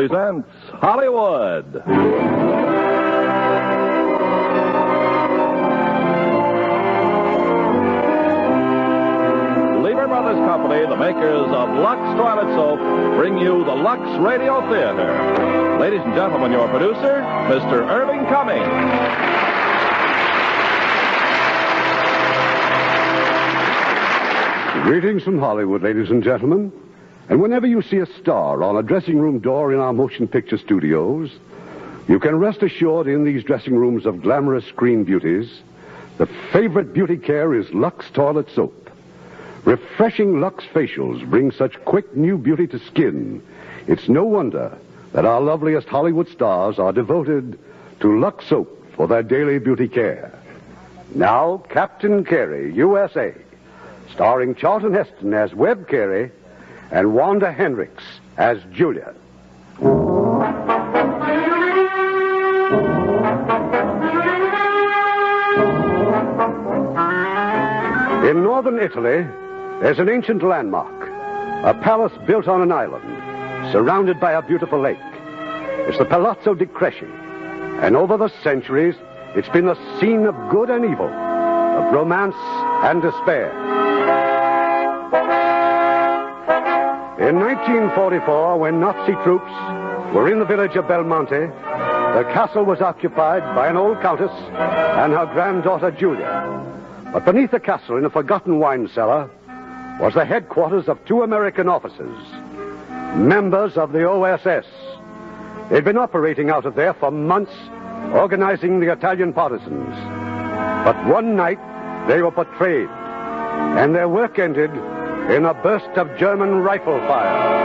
presents Hollywood. Lever Brothers Company, the makers of Lux Toilet Soap, bring you the Lux Radio Theater. Ladies and gentlemen, your producer, Mr. Irving Cummings. Greetings from Hollywood, ladies and gentlemen. And whenever you see a star on a dressing room door in our motion picture studios, you can rest assured in these dressing rooms of glamorous screen beauties, the favorite beauty care is Lux Toilet Soap. Refreshing Lux facials bring such quick new beauty to skin. It's no wonder that our loveliest Hollywood stars are devoted to Lux Soap for their daily beauty care. Now, Captain Carey, USA. Starring Charlton Heston as Webb Carey and Wanda Hendricks as Julia. In northern Italy, there's an ancient landmark, a palace built on an island, surrounded by a beautiful lake. It's the Palazzo di Cresci, and over the centuries, it's been the scene of good and evil, of romance and despair. In 1944, when Nazi troops were in the village of Belmonte, the castle was occupied by an old countess and her granddaughter Julia. But beneath the castle, in a forgotten wine cellar, was the headquarters of two American officers, members of the OSS. They'd been operating out of there for months, organizing the Italian partisans. But one night, they were betrayed, and their work ended in a burst of German rifle fire.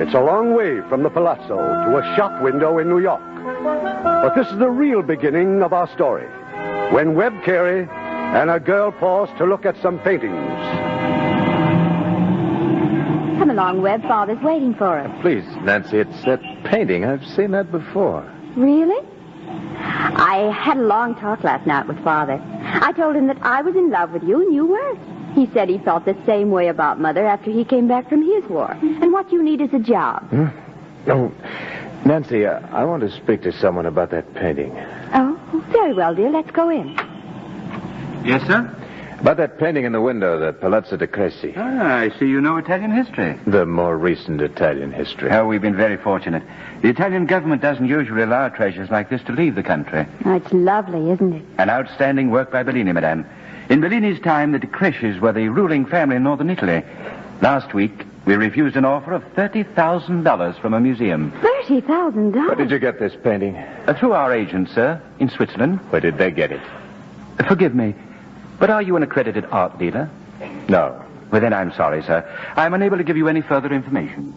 It's a long way from the Palazzo to a shop window in New York. But this is the real beginning of our story, when Webb Carey and a girl paused to look at some paintings. Come along, Webb. Father's waiting for us. Please, Nancy, it's that painting. I've seen that before. Really? I had a long talk last night with Father. I told him that I was in love with you and you weren't. He said he felt the same way about Mother after he came back from his war. And what you need is a job. Oh, Nancy, I want to speak to someone about that painting. Oh, very well, dear. Let's go in. Yes, sir? About that painting in the window, the Palazzo di Cresci. Ah, I see you know Italian history. The more recent Italian history. Oh, we've been very fortunate. The Italian government doesn't usually allow treasures like this to leave the country. Oh, it's lovely, isn't it? An outstanding work by Bellini, madame. In Bellini's time, the de Crescis were the ruling family in northern Italy. Last week, we refused an offer of $30,000 from a museum. $30,000? Where did you get this painting? Through our agent, sir, in Switzerland. Where did they get it? Forgive me, but are you an accredited art dealer? No. Well, then I'm sorry, sir. I'm unable to give you any further information.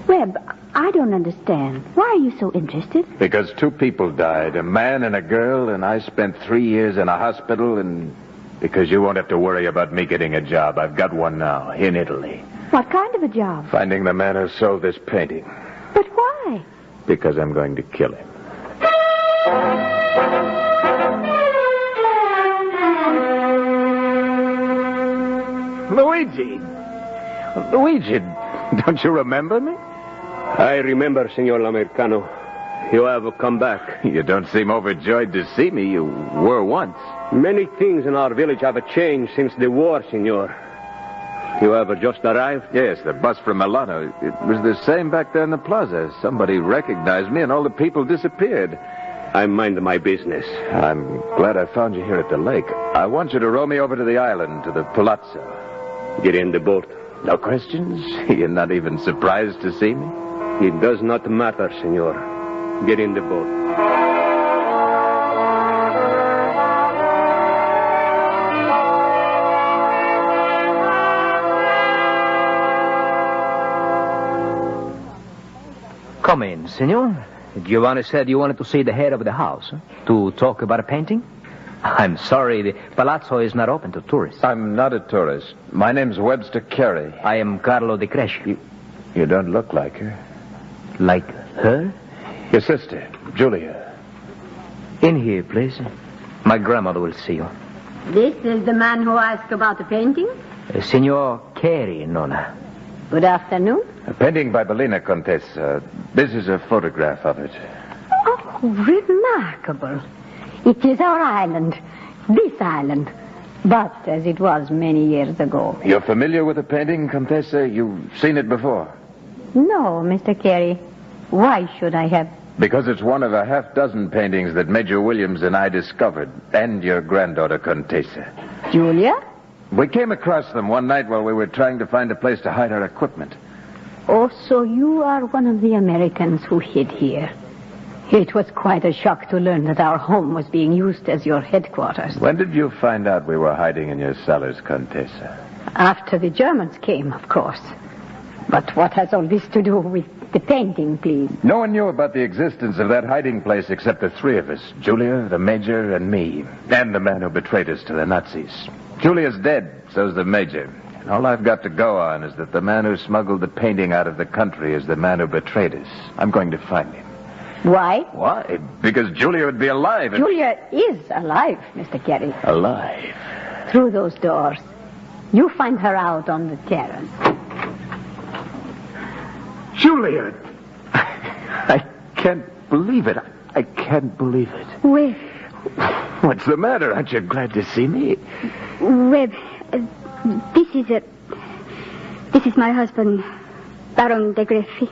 Webb, I don't understand. Why are you so interested? Because two people died, a man and a girl, and I spent 3 years in a hospital, and because you won't have to worry about me getting a job. I've got one now, in Italy. What kind of a job? Finding the man who sold this painting. But why? Because I'm going to kill him. Luigi! Luigi, don't you remember me? I remember, Signor L'Americano. You have come back. You don't seem overjoyed to see me. You were once. Many things in our village have changed since the war, Signor. You have just arrived? Yes, the bus from Milano. It was the same back there in the plaza. Somebody recognized me and all the people disappeared. I mind my business. I'm glad I found you here at the lake. I want you to row me over to the island, to the Palazzo. Get in the boat. No questions? You're not even surprised to see me? It does not matter, Signor. Get in the boat. Come in, senor. Giovanni said you wanted to see the head of the house, to talk about a painting. I'm sorry, the Palazzo is not open to tourists. I'm not a tourist. My name's Webster Carey. I am Carlo Di Cresci. You don't look like her. Like her? Your sister, Julia. In here, please. My grandmother will see you. This is the man who asked about the painting? Signor Carey, Nonna. Good afternoon. A painting by Bellina, Contessa. This is a photograph of it. Oh, remarkable. It is our island. This island. But as it was many years ago. You're familiar with the painting, Contessa? You've seen it before? No, Mr. Carey. Why should I have? Because it's one of a half-dozen paintings that Major Williams and I discovered. And your granddaughter, Contessa. Julia? We came across them one night while we were trying to find a place to hide our equipment. Oh, so you are one of the Americans who hid here. It was quite a shock to learn that our home was being used as your headquarters. When did you find out we were hiding in your cellars, Contessa? After the Germans came, of course. But what has all this to do with the painting, please? No one knew about the existence of that hiding place except the three of us. Julia, the Major, and me. And the man who betrayed us to the Nazis. Julia's dead, so's the Major. And all I've got to go on is that the man who smuggled the painting out of the country is the man who betrayed us. I'm going to find him. Why? Why? Because Julia would be alive. Julia is alive, Mr. Carey. Alive? Through those doors. You find her out on the terrace. Julia! I can't believe it. I can't believe it. Webb. What's the matter? Aren't you glad to see me? Webb, this is my husband, Baron de Greffy.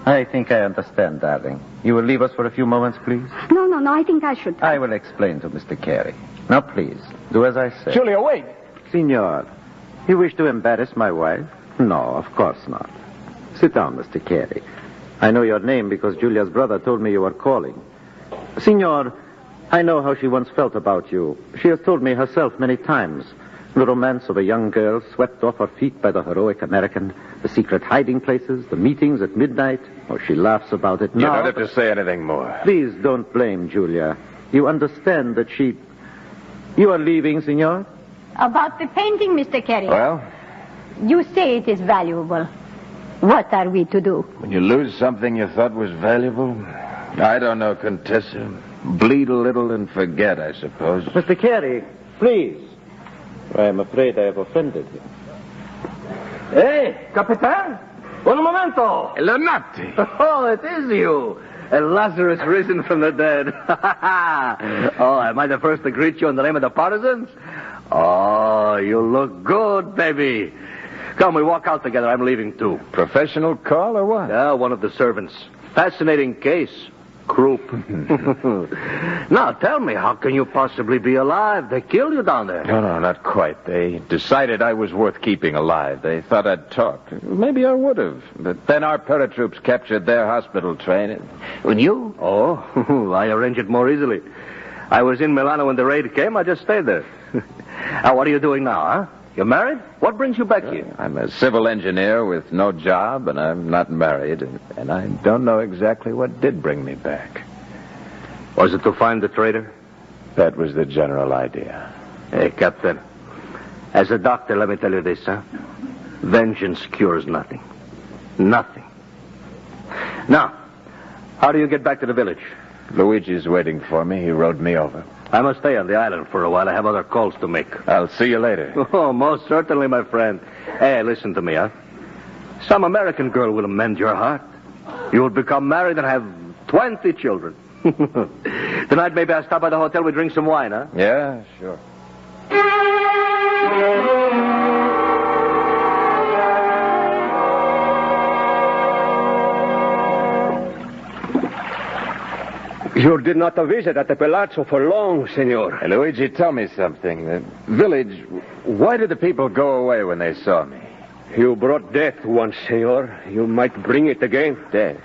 I think I understand, darling. You will leave us for a few moments, please? No, I think I should. I will explain to Mr. Carey. Now, please, do as I say. Julia, wait! Signor, you wish to embarrass my wife? No, of course not. Sit down, Mr. Carey. I know your name because Julia's brother told me you were calling. Signor, I know how she once felt about you. She has told me herself many times. The romance of a young girl swept off her feet by the heroic American, the secret hiding places, the meetings at midnight. Oh, she laughs about it now. You don't have to say anything more. Please don't blame Julia. You understand that she... You are leaving, Signor? About the painting, Mr. Carey. Well? You say it is valuable. What are we to do? When you lose something you thought was valuable? I don't know, Contessa. Bleed a little and forget, I suppose. Mr. Carey, please. I am afraid I have offended you. Hey, Capitan! Un momento! Leonati! Oh, it is you! Lazarus risen from the dead. Oh, am I the first to greet you in the name of the partisans? Oh, you look good, baby. Come, we walk out together. I'm leaving, too. Professional call or what? Yeah, one of the servants. Fascinating case. Croup. Now, tell me, how can you possibly be alive? They killed you down there. No, not quite. They decided I was worth keeping alive. They thought I'd talk. Maybe I would have. But then our paratroops captured their hospital train. And you? Oh, I arranged it more easily. I was in Milano when the raid came. I just stayed there. Now, what are you doing now, huh? You're married? What brings you back here? I'm a civil engineer with no job, and I'm not married, and I don't know exactly what did bring me back. Was it to find the traitor? That was the general idea. Hey, Captain, as a doctor, let me tell you this, huh? Vengeance cures nothing. Nothing. Now, how do you get back to the village? Luigi's waiting for me. He rode me over. I must stay on the island for a while. I have other calls to make. I'll see you later. Oh, most certainly, my friend. Hey, listen to me, huh? Some American girl will mend your heart. You will become married and have 20 children. Tonight, maybe I'll stop by the hotel. We drink some wine, huh? Yeah, sure. You did not visit at the Palazzo for long, Senor. Hey, Luigi, tell me something. The village, why did the people go away when they saw me? You brought death once, Senor. You might bring it again. Death?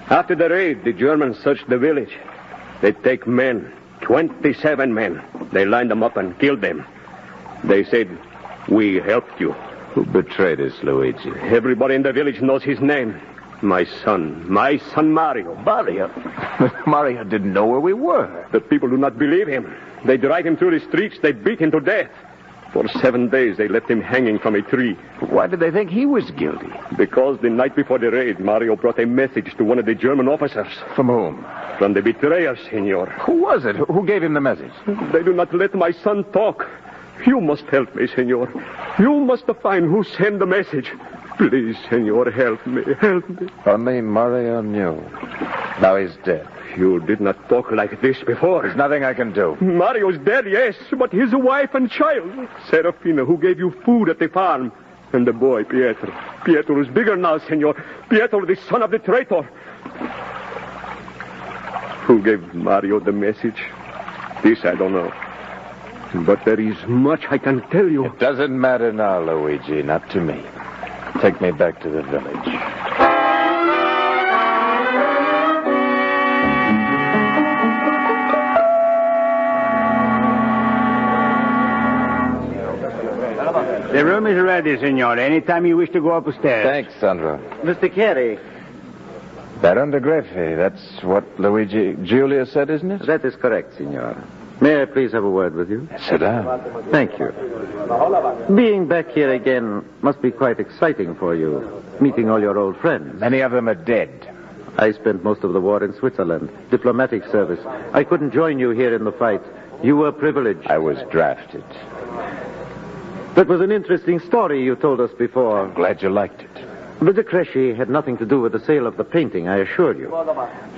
After the raid, the Germans searched the village. They take men, 27 men. They lined them up and killed them. They said, we helped you. Who betrayed us, Luigi? Everybody in the village knows his name. My son Mario. Mario? Mario didn't know where we were. The people do not believe him. They drag him through the streets. They beat him to death. For 7 days, they left him hanging from a tree. Why did they think he was guilty? Because the night before the raid, Mario brought a message to one of the German officers. From whom? From the betrayer, Senor. Who was it? Who gave him the message? They do not let my son talk. You must help me, senor. You must find who sent the message. Please, senor, help me. Help me. Only Mario knew. Now he's dead. You did not talk like this before. There's nothing I can do. Mario's dead, yes, but his wife and child. Serafina, who gave you food at the farm. And the boy, Pietro. Pietro is bigger now, senor. Pietro, the son of the traitor. Who gave Mario the message? This I don't know. But there is much I can tell you. It doesn't matter now, Luigi. Not to me. Take me back to the village. The room is ready, senor. Anytime you wish to go upstairs. Thanks, Sandro. Mr. Carey. Baron de Greffi, that's what Luigi Giulia said, isn't it? That is correct, senor. May I please have a word with you? Sit down. Thank you. Being back here again must be quite exciting for you, meeting all your old friends. Many of them are dead. I spent most of the war in Switzerland, diplomatic service. I couldn't join you here in the fight. You were privileged. I was drafted. That was an interesting story you told us before. I'm glad you liked it. The Decresci had nothing to do with the sale of the painting, I assure you.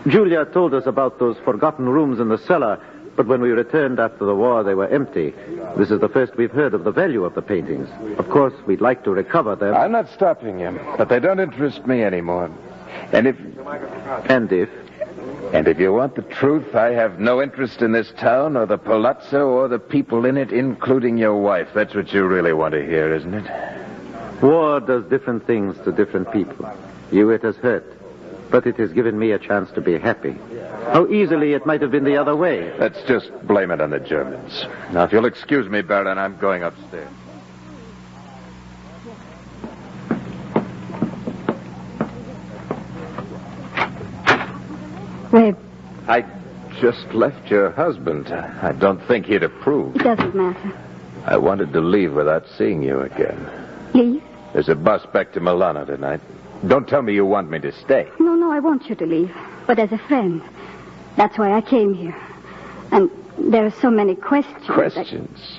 Julia told us about those forgotten rooms in the cellar, but when we returned after the war, they were empty. This is the first we've heard of the value of the paintings. Of course, we'd like to recover them. I'm not stopping you, but they don't interest me anymore. And if you want the truth, I have no interest in this town or the palazzo or the people in it, including your wife. That's what you really want to hear, isn't it? War does different things to different people. You it has hurt, but it has given me a chance to be happy. How easily it might have been the other way. Let's just blame it on the Germans. Now, if you'll excuse me, Baron, I'm going upstairs. Webb. I just left your husband. I don't think he'd approve. It doesn't matter. I wanted to leave without seeing you again. Leave? There's a bus back to Milano tonight. Don't tell me you want me to stay. No, I want you to leave. But as a friend. That's why I came here. And there are so many questions. Questions?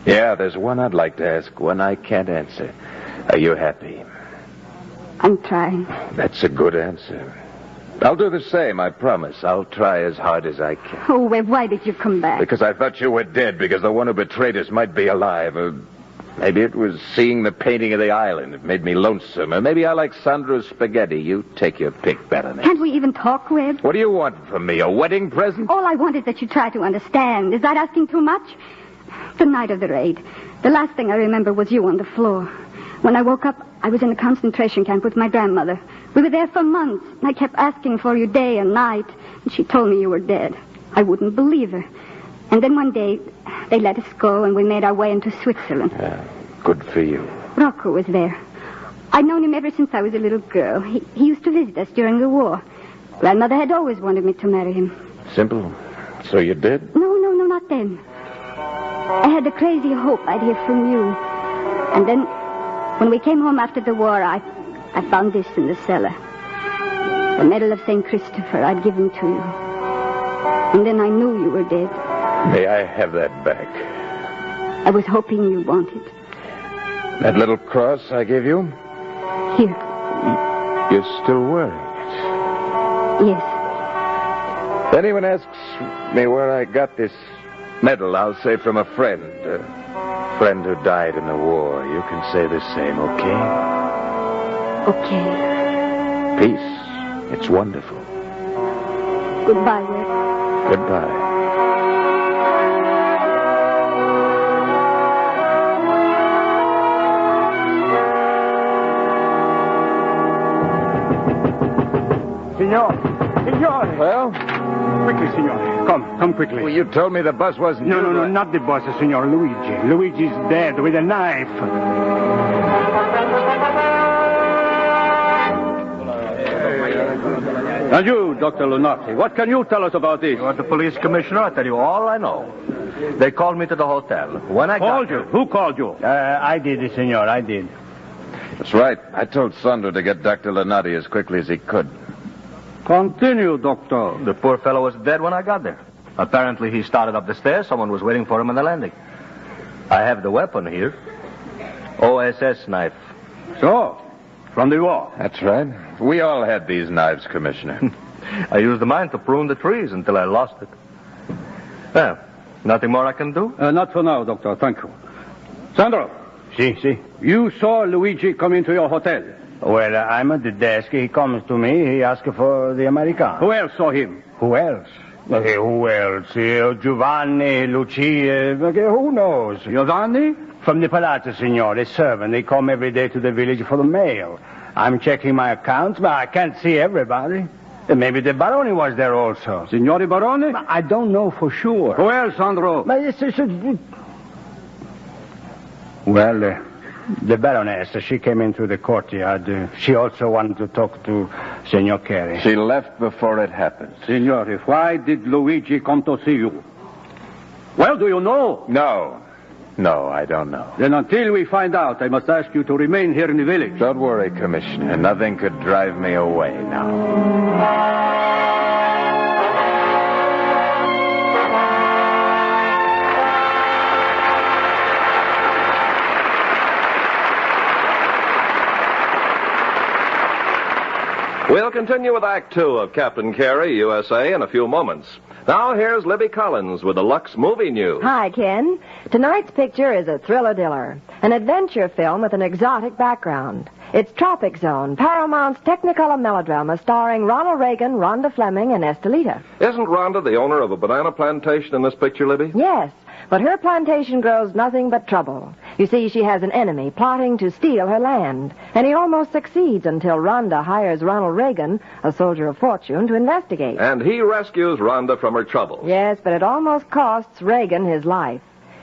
Yeah, there's one I'd like to ask, one I can't answer. Are you happy? I'm trying. That's a good answer. I'll do the same, I promise. I'll try as hard as I can. Oh, Webb, why did you come back? Because I thought you were dead, because the one who betrayed us might be alive. Or maybe it was seeing the painting of the island. It made me lonesome. Or maybe I like Sandro's spaghetti. You take your pick, Baroness. Can't we even talk, Webb? What do you want from me, a wedding present? All I want is that you try to understand. Is that asking too much? The night of the raid, the last thing I remember was you on the floor. When I woke up, I was in a concentration camp with my grandmother. We were there for months, and I kept asking for you day and night, and she told me you were dead. I wouldn't believe her. And then one day, they let us go, and we made our way into Switzerland. Yeah, good for you. Rocco was there. I'd known him ever since I was a little girl. He used to visit us during the war. Grandmother had always wanted me to marry him. Simple. So you did? No, not then. I had a crazy hope I'd hear from you. And then, when we came home after the war, I found this in the cellar. The medal of St. Christopher I'd given to you. And then I knew you were dead. May I have that back? I was hoping you'd want it. That little cross I gave you? Here. You're still wearing it? Yes. If anyone asks me where I got this medal, I'll say from a friend. A friend who died in the war. You can say the same, okay? Okay. Peace. It's wonderful. Goodbye, Webb. Goodbye. Signor. Well? Quickly, signor. Come quickly. Well, you told me the bus wasn't... No, not the boss, signor. Luigi. Luigi's dead with a knife. And you, Dr. Lunati, what can you tell us about this? You're the police commissioner. I'll tell you all I know. They called me to the hotel. When I called you? Who called you? I did, senor. I did. That's right. I told Sandro to get Dr. Lunati as quickly as he could. Continue, Doctor. The poor fellow was dead when I got there. Apparently, he started up the stairs. Someone was waiting for him on the landing. I have the weapon here. OSS knife. So, from the war. That's right. We all had these knives, Commissioner. I used mine to prune the trees until I lost it. Well, nothing more I can do? Not for now, Doctor. Thank you. Sandro. Si. You saw Luigi come into your hotel. Well, I'm at the desk. He comes to me. He asks for the Americano. Who else saw him? Who else? Giovanni, Lucia. Who knows? Giovanni? From the Palazzo, signor. A servant. They come every day to the village for the mail. I'm checking my accounts, but I can't see everybody. Maybe the Barone was there also. Signore Barone? I don't know for sure. Who else, Sandro? Well, the Baroness, she came into the courtyard. She also wanted to talk to Signor Carey. She left before it happened. Signore, why did Luigi come to see you? Well, do you know? No, I don't know. Then until we find out, I must ask you to remain here in the village. Don't worry, Commissioner. Nothing could drive me away now. We'll continue with Act Two of Captain Carey, USA, in a few moments. Now here's Libby Collins with the Lux Movie News. Hi, Ken. Tonight's picture is a thriller-diller, an adventure film with an exotic background. It's Tropic Zone, Paramount's Technicolor melodrama starring Ronald Reagan, Rhonda Fleming, and Estelita. Isn't Rhonda the owner of a banana plantation in this picture, Libby? Yes, but her plantation grows nothing but trouble. You see, she has an enemy plotting to steal her land, and he almost succeeds until Rhonda hires Ronald Reagan, a soldier of fortune, to investigate. And he rescues Rhonda from her troubles. Yes, but it almost costs Reagan his life.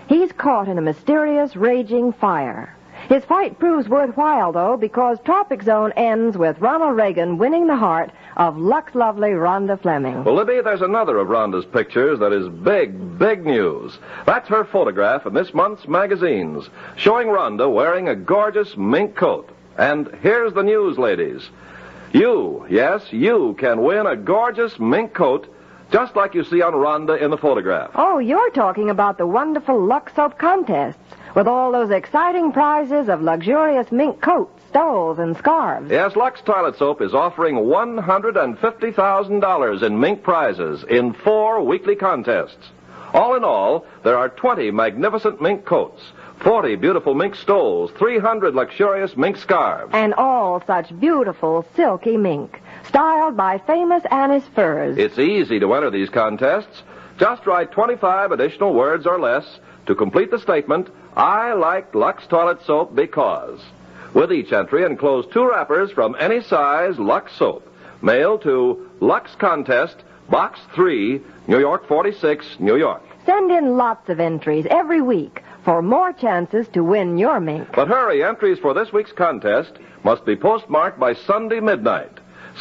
He's caught in a mysterious, raging fire. His fight proves worthwhile, though, because Tropic Zone ends with Ronald Reagan winning the heart of Lux lovely Rhonda Fleming. Well, Libby, there's another of Rhonda's pictures that is big news. That's her photograph in this month's magazines, showing Rhonda wearing a gorgeous mink coat. And here's the news, ladies. You can win a gorgeous mink coat just like you see on Rhonda in the photograph. Oh, you're talking about the wonderful Lux Soap contests with all those exciting prizes of luxurious mink coats, stoles, and scarves. Yes, Lux Toilet Soap is offering $150,000 in mink prizes in 4 weekly contests. All in all, there are 20 magnificent mink coats, 40 beautiful mink stoles, 300 luxurious mink scarves. And all such beautiful, silky mink, styled by famous Annis furs. It's easy to enter these contests. Just write 25 additional words or less to complete the statement, I like Lux Toilet Soap because. With each entry, enclose 2 wrappers from any size Lux soap. Mail to Lux Contest, Box 3, New York 46, New York. Send in lots of entries every week for more chances to win your mink. But hurry, entries for this week's contest must be postmarked by Sunday midnight.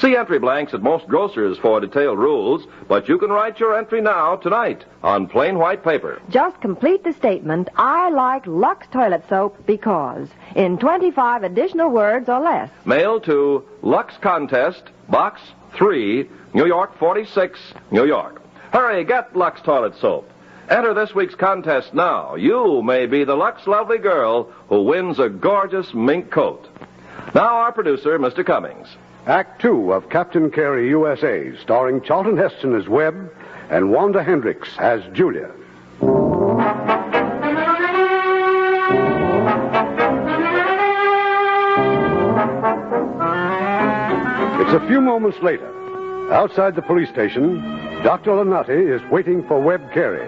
See entry blanks at most grocers for detailed rules, but you can write your entry now, tonight, on plain white paper. Just complete the statement, I like Lux Toilet Soap because, in 25 additional words or less. Mail to Lux Contest, Box 3, New York 46, New York. Hurry, get Lux Toilet Soap. Enter this week's contest now. You may be the Lux lovely girl who wins a gorgeous mink coat. Now our producer, Mr. Cummings. Act Two of Captain Carey, USA, starring Charlton Heston as Webb and Wanda Hendricks as Julia. It's a few moments later. Outside the police station, Dr. Lanati is waiting for Webb Carey.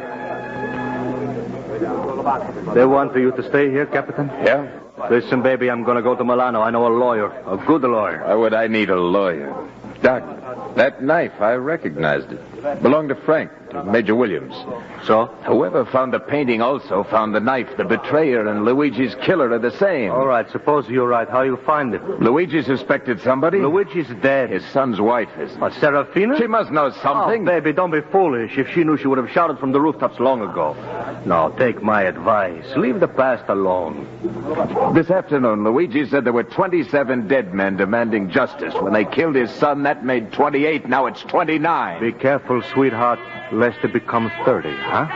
They want you to stay here, Captain? Yeah? Listen, baby, I'm going to go to Milano. I know a lawyer, a good lawyer. Why would I need a lawyer? Doc, that knife, I recognized it. Belonged to Frank, to Major Williams. So? Whoever found the painting also found the knife. The betrayer and Luigi's killer are the same. All right, suppose you're right. How you find it? Luigi suspected somebody? Luigi's dead. His son's wife is. What, Serafina? She must know something. Oh, baby, don't be foolish. If she knew, she would have shouted from the rooftops long ago. Now, take my advice. Leave the past alone. This afternoon, Luigi said there were 27 dead men demanding justice. When they killed his son, that made 28. Now it's 29. Be careful, sweetheart, lest it become 30, huh?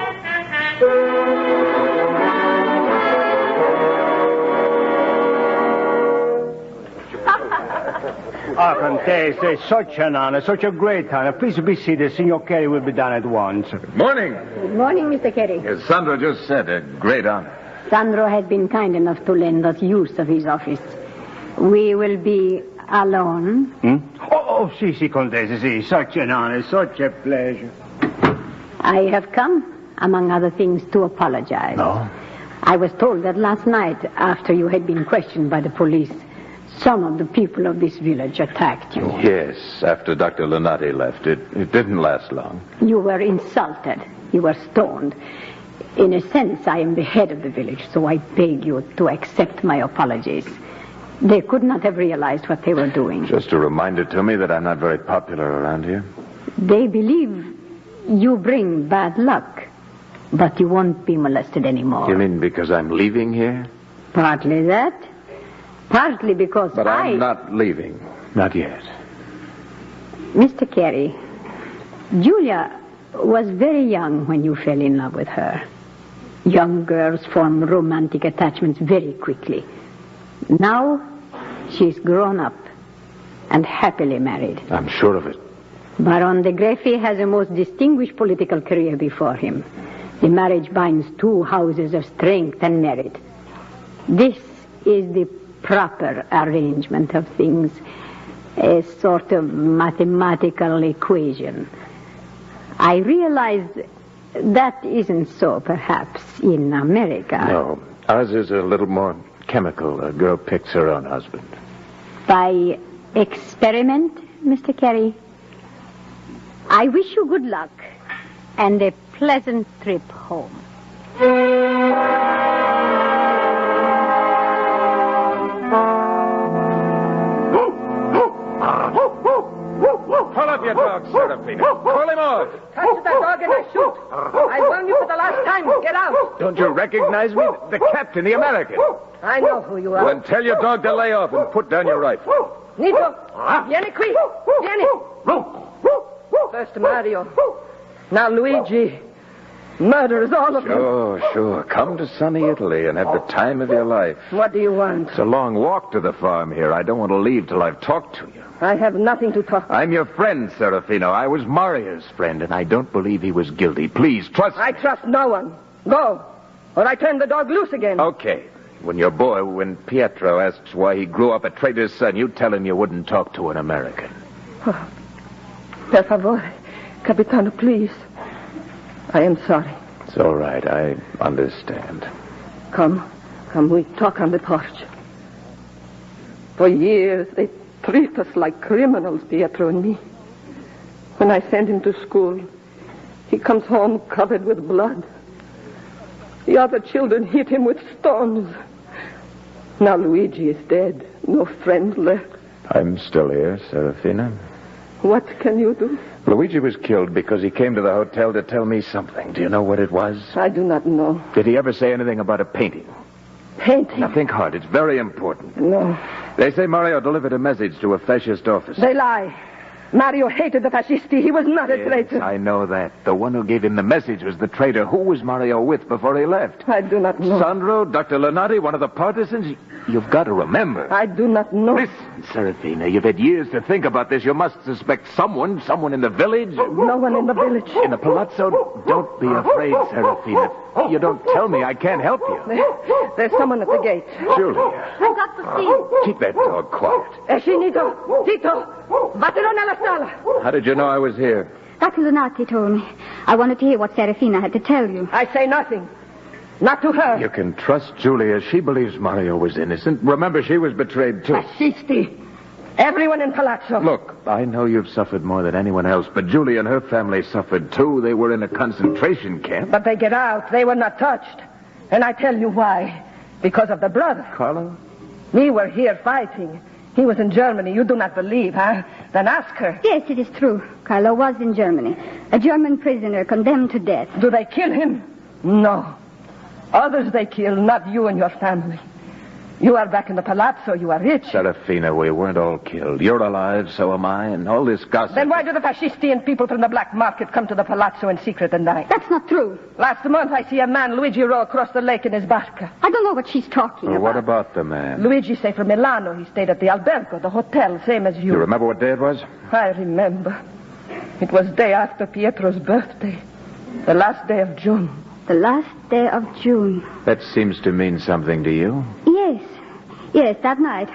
Ah, Contessa, it's such an honor, such a great honor. Please be seated. Signor Carey will be done at once. Morning. Good morning, Mr. Carey. As Sandro just said, a great honor. Sandro has been kind enough to lend us use of his office. We will be alone. Si, Contessa, si. Such an honor, such a pleasure. I have come, among other things, to apologize. No? I was told that last night, after you had been questioned by the police, some of the people of this village attacked you. Yes, after Dr. Lunati left. It didn't last long. You were insulted. You were stoned. In a sense, I am the head of the village, so I beg you to accept my apologies. They could not have realized what they were doing. Just a reminder to me that I'm not very popular around here. They believe you bring bad luck, but you won't be molested anymore. You mean because I'm leaving here? Partly that. Partly because But I'm not leaving. Not yet. Mr. Carey, Julia was very young when you fell in love with her. Young girls form romantic attachments very quickly. Now, she's grown up and happily married. I'm sure of it. Baron de Greffi has a most distinguished political career before him. The marriage binds two houses of strength and merit. This is the proper arrangement of things, a sort of mathematical equation. I realize that isn't so, perhaps, in America. No, ours is a little more chemical. A girl picks her own husband. By experiment, Mr. Carey, I wish you good luck and a pleasant trip home. Pull up your dog, Serafina. Pull him off. Touch that dog and I shoot. I warn you for the last time. Get out. Don't you recognize me? The captain, the American. I know who you are. Then tell your dog to lay off and put down your rifle. Nito, vieni qui. Vieni. First Mario. Now Luigi. Murder is all of them. Sure. Come to sunny Italy and have the time of your life. What do you want? It's a long walk to the farm here. I don't want to leave till I've talked to you. I have nothing to talk. I'm your friend, Serafino. I was Maria's friend, and I don't believe he was guilty. Please, trust me. I trust no one. Go, or I turn the dog loose again. Okay. When Pietro asks why he grew up a trader's son, you tell him you wouldn't talk to an American. Oh, per favore, Capitano, please. I am sorry. It's all right. I understand. Come, we talk on the porch. For years, they treat us like criminals, Pietro and me. When I send him to school, he comes home covered with blood. The other children hit him with stones. Now Luigi is dead. No friend left. I'm still here, Serafina. What can you do? Luigi was killed because he came to the hotel to tell me something. Do you know what it was? I do not know. Did he ever say anything about a painting? Painting? Now think hard. It's very important. No. They say Mario delivered a message to a fascist officer. They lie. Mario hated the fascisti. He was not a traitor. I know that. The one who gave him the message was the traitor. Who was Mario with before he left? I do not know. Sandro, Dr. Lunati, one of the partisans? You've got to remember. I do not know. Listen, Serafina, you've had years to think about this. You must suspect someone in the village. No one in the village. In the palazzo? Don't be afraid, Serafina. You don't tell me, I can't help you. There's someone at the gate. Julia. I've got to see. Keep that dog quiet. Escinito, Tito, vattelo nella sala. How did you know I was here? Dr. Lunati told me. I wanted to hear what Serafina had to tell you. I say nothing. Not to her. You can trust Julia. She believes Mario was innocent. Remember, she was betrayed, too. Fascisti. Everyone in Palazzo. Look, I know you've suffered more than anyone else, but Julia and her family suffered, too. They were in a concentration camp. But they get out. They were not touched. And I tell you why. Because of the brother. Carlo? We were here fighting. He was in Germany. You do not believe, huh? Then ask her. Yes, it is true. Carlo was in Germany. A German prisoner condemned to death. Do they kill him? No. Others they kill, not you and your family. You are back in the palazzo. You are rich. Serafina, we weren't all killed. You're alive, so am I, and all this gossip... Then why do the fascisti people from the black market come to the palazzo in secret at night? That's not true. Last month I see a man, Luigi, row across the lake in his barca. I don't know what she's talking about. What about the man? Luigi say from Milano. He stayed at the albergo, the hotel, same as you. You remember what day it was? I remember. It was day after Pietro's birthday. The last day of June. The last day of June. That seems to mean something to you. Yes, that night.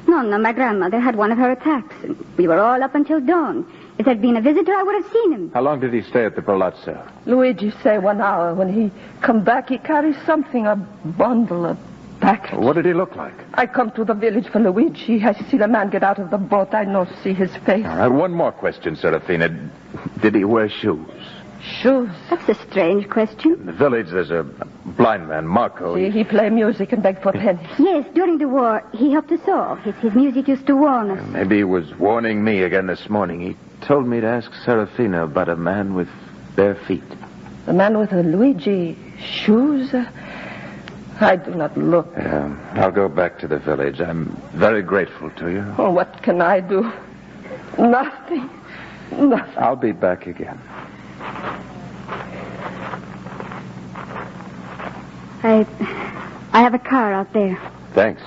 Nonna, my grandmother, had one of her attacks. And we were all up until dawn. If there'd been a visitor, I would have seen him. How long did he stay at the palazzo? Luigi say 1 hour. When he come back, he carries something, a bundle, a package. What did he look like? I come to the village for Luigi. I see the man get out of the boat. I no see his face. All right, one more question, Serafina. Did he wear shoes? Shoes? That's a strange question. In the village, there's a blind man, Marco. See, he play music and beg for pennies. Yes, during the war, he helped us all. His music used to warn us. Maybe he was warning me again this morning. He told me to ask Serafina about a man with bare feet. The man with the Luigi shoes? I do not look. I'll go back to the village. I'm very grateful to you. Oh, what can I do? Nothing. I'll be back again. I have a car out there. Thanks.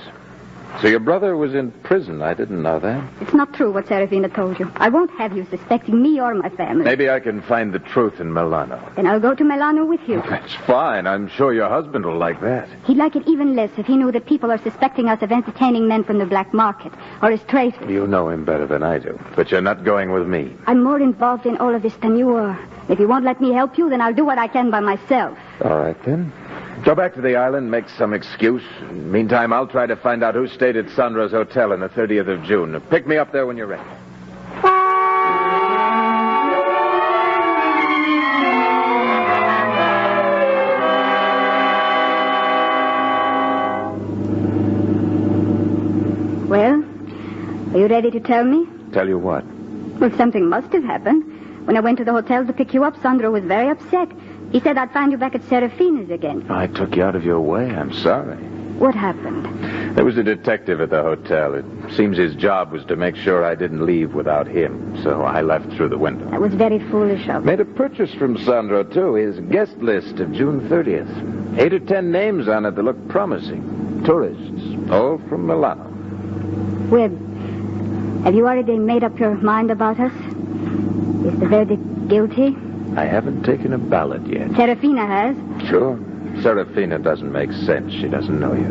So your brother was in prison. I didn't know that. It's not true what Serafina told you. I won't have you suspecting me or my family. Maybe I can find the truth in Milano. Then I'll go to Milano with you. That's fine. I'm sure your husband will like that. He'd like it even less if he knew that people are suspecting us of entertaining men from the black market or as traitors. You know him better than I do. But you're not going with me. I'm more involved in all of this than you are. If you won't let me help you, then I'll do what I can by myself. All right, then. Go back to the island, make some excuse. Meantime, I'll try to find out who stayed at Sandro's hotel on the 30th of June. Pick me up there when you're ready. Well, are you ready to tell me? Tell you what? Well, something must have happened. When I went to the hotel to pick you up, Sandro was very upset. He said I'd find you back at Serafina's again. I took you out of your way. I'm sorry. What happened? There was a detective at the hotel. It seems his job was to make sure I didn't leave without him, so I left through the window. That was very foolish of you. Made a purchase from Sandro, too. His guest list of June 30th. 8 or 10 names on it that look promising. Tourists, all from Milano. Webb, have you already made up your mind about us? Is the verdict guilty? I haven't taken a ballot yet. Serafina has. Sure. Serafina doesn't make sense. She doesn't know you.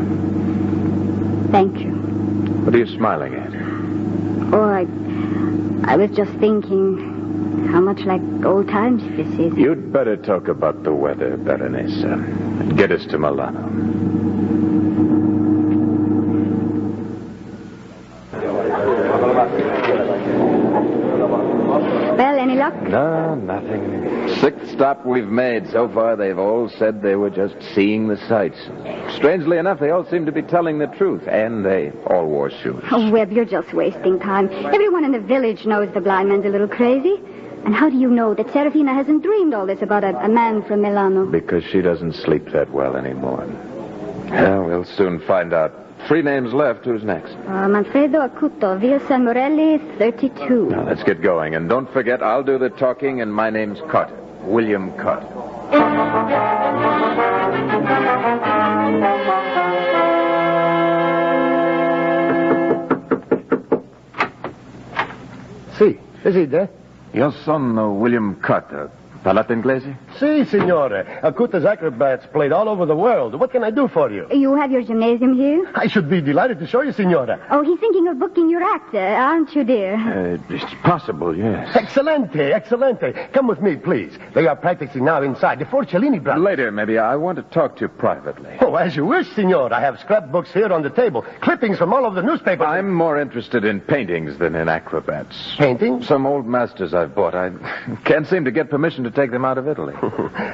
Thank you. What are you smiling at? Oh, I was just thinking how much like old times this is. You'd better talk about the weather, Berenice, and get us to Milano. Well, any luck? No, nothing. Sixth stop we've made. So far, they've all said they were just seeing the sights. Strangely enough, they all seem to be telling the truth, and they all wore shoes. Oh, Webb, you're just wasting time. Everyone in the village knows the blind man's a little crazy. And how do you know that Serafina hasn't dreamed all this about a man from Milano? Because she doesn't sleep that well anymore. Well, we'll soon find out. 3 names left. Who's next? Manfredo Acuto, Via San Morelli, 32. Now, let's get going. And don't forget, I'll do the talking, and my name's Carter. William Carter. Sì, Presidente? Io sono William Carter. Parlate inglese? Sì, signore. Acuta's acrobats played all over the world. What can I do for you? You have your gymnasium here? I should be delighted to show you, signora. Oh, he's thinking of booking your act, aren't you, dear? It's possible, yes. Excelente, excelente. Come with me, please. They are practicing now inside the Forcellini brothers. Later, maybe. I want to talk to you privately. Oh, as you wish, signor. I have scrapbooks here on the table. Clippings from all over the newspapers. I'm more interested in paintings than in acrobats. Paintings? Some old masters I've bought. I can't seem to get permission to take them out of Italy.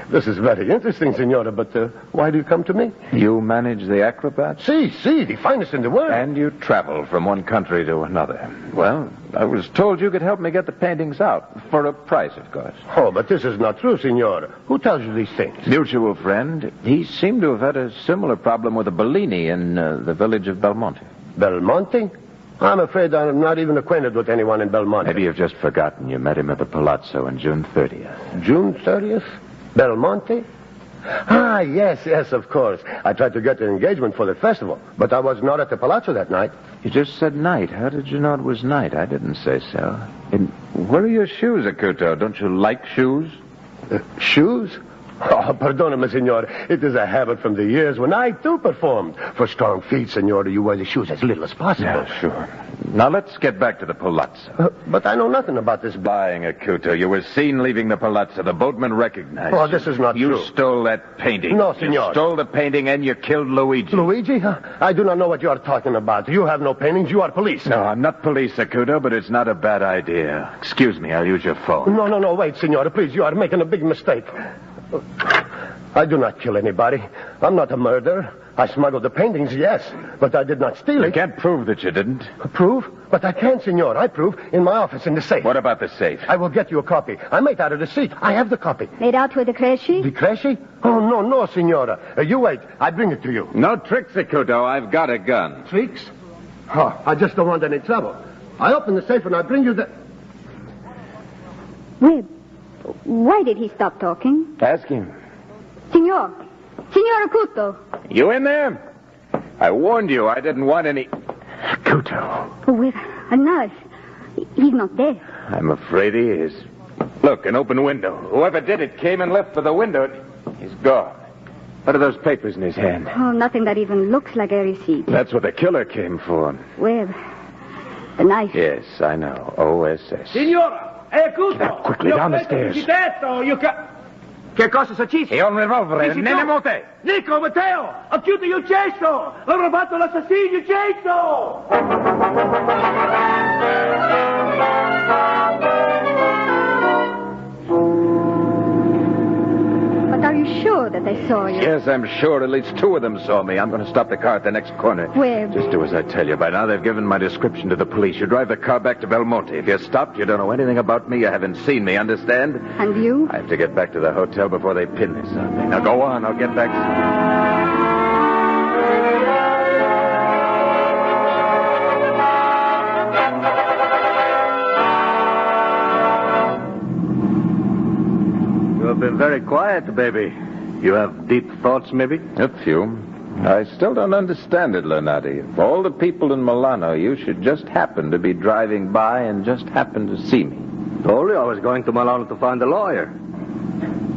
This is very interesting, Signora, but why do you come to me? You manage the acrobats? Si, the finest in the world. And you travel from one country to another. Well, I was told you could help me get the paintings out. For a price, of course. Oh, but this is not true, Signora. Who tells you these things? Mutual friend. He seemed to have had a similar problem with a Bellini in the village of Belmonte. Belmonte? I'm afraid I'm not even acquainted with anyone in Belmonte. Maybe you've just forgotten you met him at the Palazzo on June 30th. June 30th? Belmonte? Ah, yes, of course. I tried to get an engagement for the festival, but I was not at the Palazzo that night. You just said night. How did you know it was night? I didn't say so. And where are your shoes, Acuto? Don't you like shoes? Shoes? Oh, perdoname, Signor. It is a habit from the years when I, too, performed. For strong feet, Signor, you wear the shoes as little as possible. Yeah, sure. Now, let's get back to the Palazzo. But I know nothing about this. Lying, Acuto. You were seen leaving the Palazzo. The boatman recognized Oh, this is not you. true. You stole that painting. No, Signor. You stole the painting and you killed Luigi. Luigi? I do not know what you are talking about. You have no paintings. You are police. No, I'm not police, Acuto, but it's not a bad idea. Excuse me, I'll use your phone. No, wait, Signor. Please, you are making a big mistake. I do not kill anybody. I'm not a murderer. I smuggled the paintings, yes, but I did not steal it. You can't prove that you didn't. Prove? But I can, Signor. I prove in my office in the safe. What about the safe? I will get you a copy. I made out of the seat. I have the copy. Made out with the Cresci? The Cresci? Oh, no, Signora. You wait. I bring it to you. No tricks, Acuto. I've got a gun. Tricks? Oh, I just don't want any trouble. I open the safe and I bring you the... Webb, why did he stop talking? Ask him. Signor Acuto. You in there? I warned you I didn't want any... Acuto. Oh, Webb, a nurse. He's not dead. I'm afraid he is. Look, an open window. Whoever did it came and left for the window. He's gone. What are those papers in his hand? Oh, nothing that even looks like a receipt. That's what the killer came for. Webb, the knife. Yes, I know. OSS. Signora, è Acuto. Quickly, down the stairs. Che cosa succede? È un revolvere. Nelle mote. Nico, Matteo, ho chiuso il cesto. Ho rubato l'assassino, il cesto. But are you sure that they saw you? Yes, I'm sure. At least two of them saw me. I'm going to stop the car at the next corner. Where? Just do as I tell you. By now, they've given my description to the police. You drive the car back to Belmonte. If you're stopped, you don't know anything about me. You haven't seen me, understand? And you? I have to get back to the hotel before they pin this on me. Now, go on. I'll get back. You have been very quiet, baby. You have deep thoughts, maybe? A few. I still don't understand it, Leonardi. Of all the people in Milano, you should just happen to be driving by and just happen to see me. Told you I was going to Milano to find a lawyer.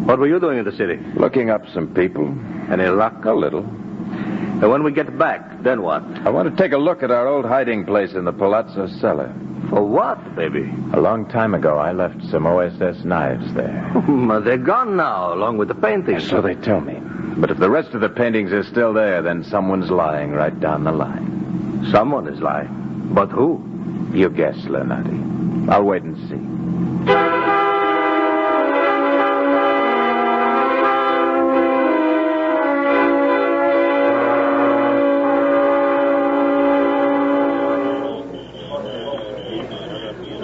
What were you doing in the city? Looking up some people. Any luck? A little. And when we get back, then what? I want to take a look at our old hiding place in the Palazzo cellar. For what, baby? A long time ago, I left some OSS knives there. They're gone now, along with the paintings. So they tell me. But if the rest of the paintings are still there, then someone's lying right down the line. Someone is lying. But who? You guess, Leonardi. I'll wait and see.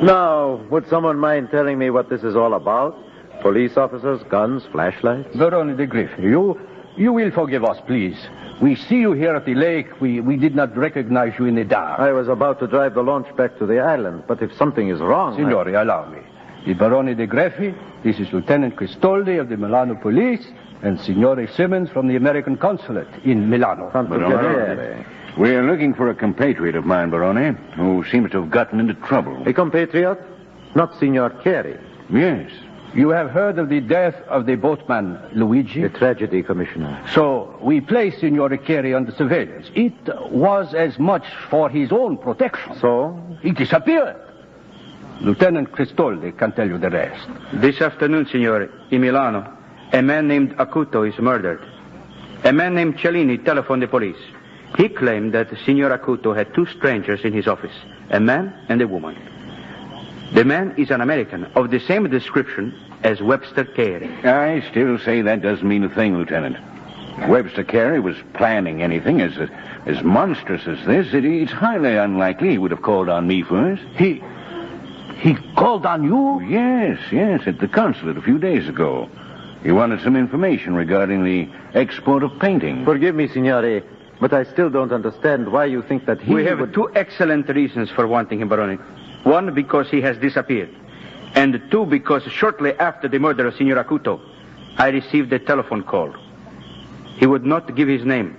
Now, would someone mind telling me what this is all about? Police officers, guns, flashlights? Barone de Griff, you will forgive us, please. We see you here at the lake. We did not recognize you in the dark. I was about to drive the launch back to the island, but if something is wrong... Signori, allow me. The Barone de Greffi, this is Lieutenant Cristoldi of the Milano Police, and Signore Simmons from the American Consulate in Milano. Barone, we are looking for a compatriot of mine, Barone, who seems to have gotten into trouble. A compatriot? Not Signor Carey. Yes. You have heard of the death of the boatman, Luigi? A tragedy, Commissioner. So, we placed Signore Carey under surveillance. It was as much for his own protection. So? He disappeared. Lieutenant Cristoldi can tell you the rest. This afternoon, Signore, in Milano, a man named Acuto is murdered. A man named Cellini telephoned the police. He claimed that Signor Acuto had two strangers in his office, a man and a woman. The man is an American of the same description as Webster Carey. I still say that doesn't mean a thing, Lieutenant. Webster Carey was planning anything as monstrous as this. It's highly unlikely he would have called on me first. He called on you? Yes, at the consulate a few days ago. He wanted some information regarding the export of painting. Forgive me, Signore, but I still don't understand why you think that he We have two excellent reasons for wanting him, Barone. One, because he has disappeared. And two, because shortly after the murder of Signor Acuto, I received a telephone call. He would not give his name,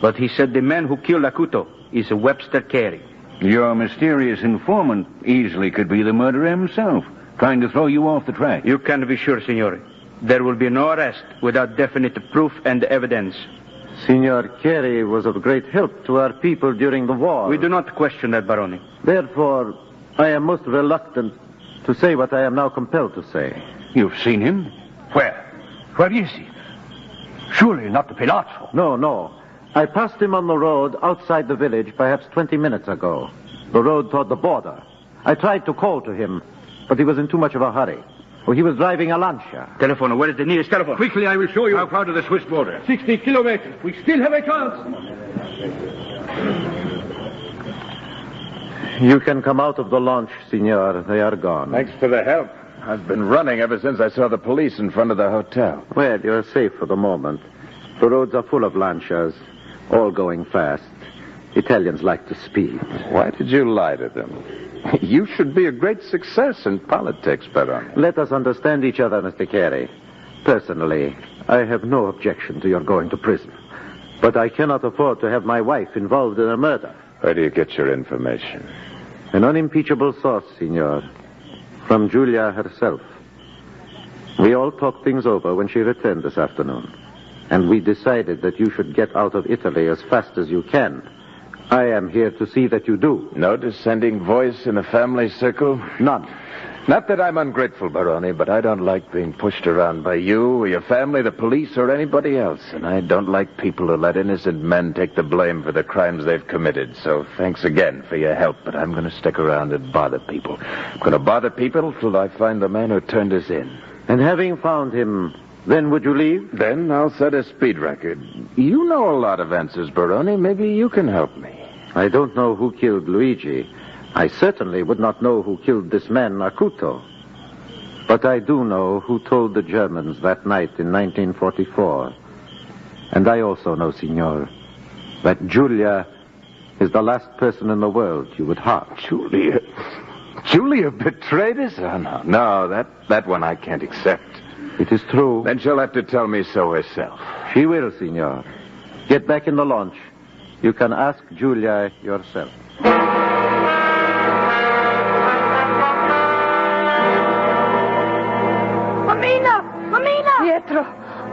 but he said the man who killed Acuto is Webster Carey. Your mysterious informant easily could be the murderer himself, trying to throw you off the track. You can be sure, Signore. There will be no arrest without definite proof and evidence. Signor Carey was of great help to our people during the war. We do not question that, Barone. Therefore, I am most reluctant to say what I am now compelled to say. You've seen him? Where? Where is he? Surely not the Palazzo. No. I passed him on the road outside the village perhaps 20 minutes ago. The road toward the border. I tried to call to him, but he was in too much of a hurry. He was driving a Lancia. Telephone. Where is the nearest telephone? Quickly, I will show you. How far to the Swiss border? 60 kilometers. We still have a chance. You can come out of the launch, Signor. They are gone. Thanks for the help. I've been running ever since I saw the police in front of the hotel. Well, you're safe for the moment. The roads are full of Lancias, all going fast. Italians like to speed. Why did you lie to them? You should be a great success in politics, Barone. Let us understand each other, Mr. Carey. Personally, I have no objection to your going to prison. But I cannot afford to have my wife involved in a murder. Where do you get your information? An unimpeachable source, Signor. From Julia herself. We all talked things over when she returned this afternoon. And we decided that you should get out of Italy as fast as you can. I am here to see that you do. No dissenting voice in a family circle? None. Not that I'm ungrateful, Barone, but I don't like being pushed around by you or your family, the police, or anybody else. And I don't like people who let innocent men take the blame for the crimes they've committed. So thanks again for your help, but I'm going to stick around and bother people. I'm going to bother people till I find the man who turned us in. And having found him, then would you leave? Then I'll set a speed record. You know a lot of answers, Barone. Maybe you can help me. I don't know who killed Luigi. I certainly would not know who killed this man, Acuto. But I do know who told the Germans that night in 1944. And I also know, Signor, that Julia is the last person in the world you would harm. Julia? Julia betrayed us? Oh, no, that one I can't accept. It is true. Then she'll have to tell me so herself. She will, Signor. Get back in the launch. You can ask Julia yourself. Mamina! Pietro,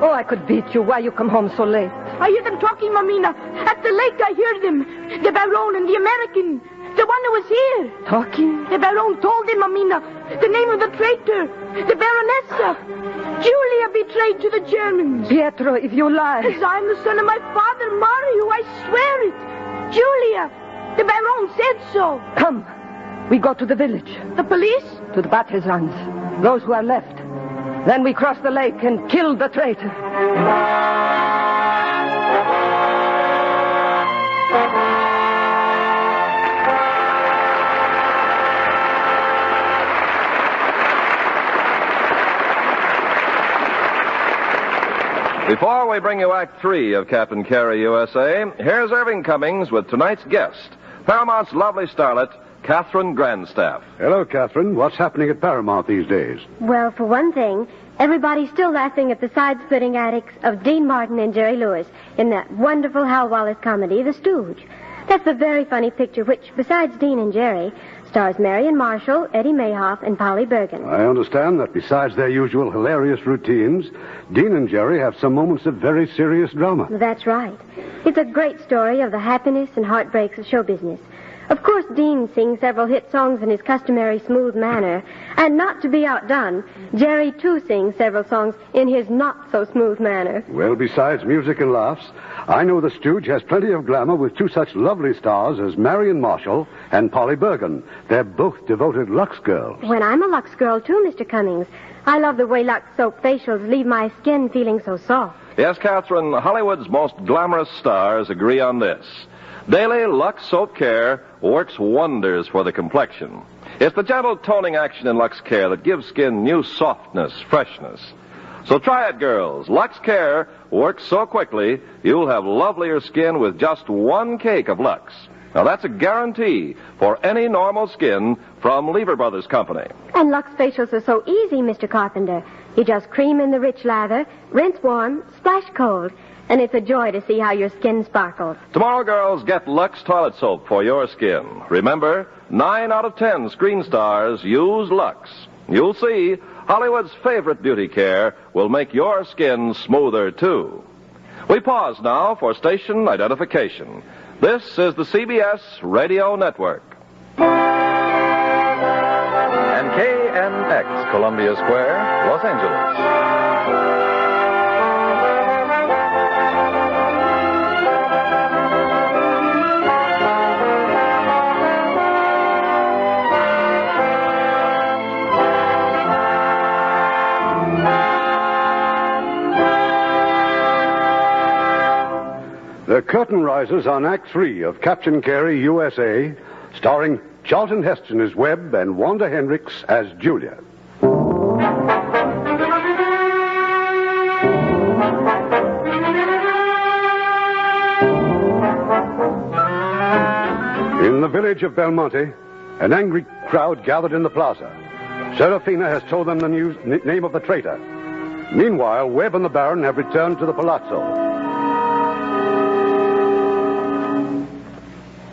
oh, I could beat you. Why you come home so late? I hear them talking, Mamina. At the lake, I hear them. The Baron and the American. The one who was here. Talking? The Baron told him, Mamina, the name of the traitor. The Baronessa. Julia betrayed to the Germans. Pietro, if you lie. As I'm the son of my father, Mario, I swear it. Julia. The Baron said so. Come. We go to the village. The police? To the partisans. Those who are left. Then we cross the lake and kill the traitor. Before we bring you Act 3 of Captain Carey, USA, here's Irving Cummings with tonight's guest, Paramount's lovely starlet, Catherine Grandstaff. Hello, Catherine. What's happening at Paramount these days? Well, for one thing, everybody's still laughing at the side-splitting antics of Dean Martin and Jerry Lewis in that wonderful Hal Wallace comedy, The Stooge. That's a very funny picture which, besides Dean and Jerry, stars Marion Marshall, Eddie Mayhoff, and Polly Bergen. I understand that besides their usual hilarious routines, Dean and Jerry have some moments of very serious drama. That's right. It's a great story of the happiness and heartbreaks of show business. Of course, Dean sings several hit songs in his customary smooth manner, And not to be outdone, Jerry, too, sings several songs in his not-so-smooth manner. Well, besides music and laughs, I know the Stooge has plenty of glamour with two such lovely stars as Marion Marshall and Polly Bergen. They're both devoted Lux girls. When I'm a Lux girl, too, Mr. Cummings. I love the way Lux soap facials leave my skin feeling so soft. Yes, Catherine, Hollywood's most glamorous stars agree on this. Daily Lux Soap Care works wonders for the complexion. It's the gentle toning action in Lux Care that gives skin new softness, freshness. So try it, girls. Lux Care works so quickly, you'll have lovelier skin with just one cake of Lux. Now, that's a guarantee for any normal skin from Lever Brothers Company. And Lux facials are so easy, Mr. Carpenter. You just cream in the rich lather, rinse warm, splash cold, and it's a joy to see how your skin sparkles. Tomorrow, girls, get Lux toilet soap for your skin. Remember, 9 out of 10 screen stars use Lux. You'll see, Hollywood's favorite beauty care will make your skin smoother, too. We pause now for station identification. This is the CBS Radio Network. And KNX, Columbia Square, Los Angeles. The curtain rises on Act 3 of Captain Carey, USA, starring Charlton Heston as Webb and Wanda Hendricks as Julia. In the village of Belmonte, an angry crowd gathered in the plaza. Serafina has told them the name of the traitor. Meanwhile, Webb and the Baron have returned to the palazzo.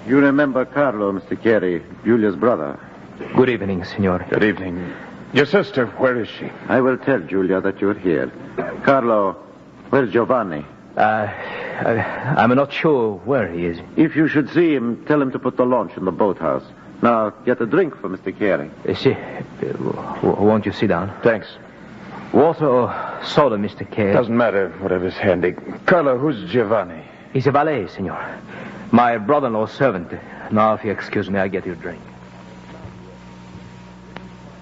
You remember Carlo, Mr. Carey, Julia's brother. Good evening, Signor. Good evening. Your sister, where is she? I will tell Julia that you're here. Carlo, where's Giovanni? I'm not sure where he is. If you should see him, tell him to put the launch in the boathouse. Now, get a drink for Mr. Carey. Won't you sit down? Thanks. Water or soda, Mr. Carey? Doesn't matter, whatever's handy. Carlo, who's Giovanni? He's a valet, Signor. My brother-in-law's servant. Now, if you excuse me, I'll get you a drink.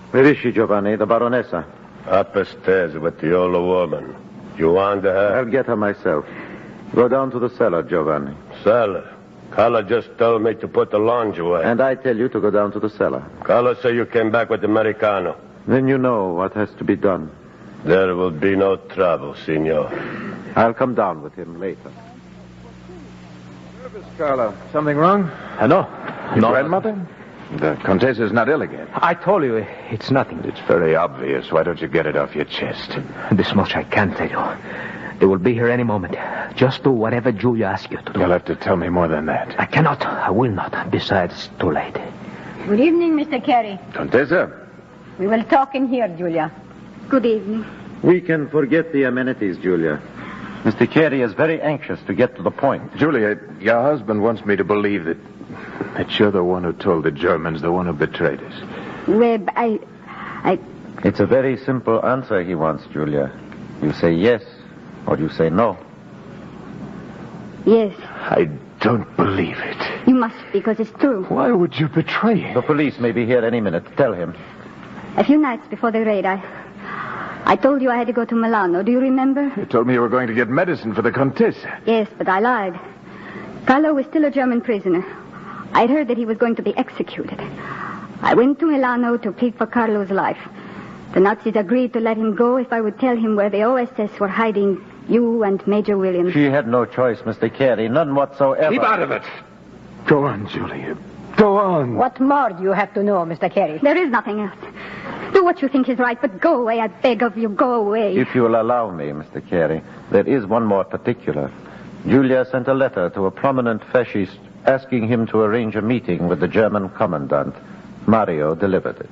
Where is she, Giovanni, the Baronessa? Upstairs with the old woman. You want her? I'll get her myself. Go down to the cellar, Giovanni. Cellar? Carla just told me to put the lounge away. And I tell you to go down to the cellar. Carla said you came back with Americano. Then you know what has to be done. There will be no trouble, Signor. I'll come down with him later. Carlo, something wrong? No. Your grandmother? The Contessa's not ill again. I told you, it's nothing. It's very obvious. Why don't you get it off your chest? This much I can tell you. They will be here any moment. Just do whatever Julia asks you to do. You'll have to tell me more than that. I cannot. I will not. Besides, it's too late. Good evening, Mr. Carey. Contessa? We will talk in here, Julia. Good evening. We can forget the amenities, Julia. Mr. Carey is very anxious to get to the point. Julia, your husband wants me to believe that you're the one who told the Germans, the one who betrayed us. Webb, It's a very simple answer he wants, Julia. You say yes, or you say no. Yes. I don't believe it. You must, because it's true. Why would you betray him? The police may be here any minute. Tell him. A few nights before the raid, I told you I had to go to Milano. Do you remember? You told me you were going to get medicine for the Contessa. Yes, but I lied. Carlo was still a German prisoner. I'd heard that he was going to be executed. I went to Milano to plead for Carlo's life. The Nazis agreed to let him go if I would tell him where the OSS were hiding you and Major Williams. She had no choice, Mr. Carey. None whatsoever. Keep out of it. Go on, Julia. Go on. What more do you have to know, Mr. Carey? There is nothing else. Do what you think is right, but go away, I beg of you. Go away. If you'll allow me, Mr. Carey, there is one more particular. Julia sent a letter to a prominent fascist asking him to arrange a meeting with the German commandant. Mario delivered it.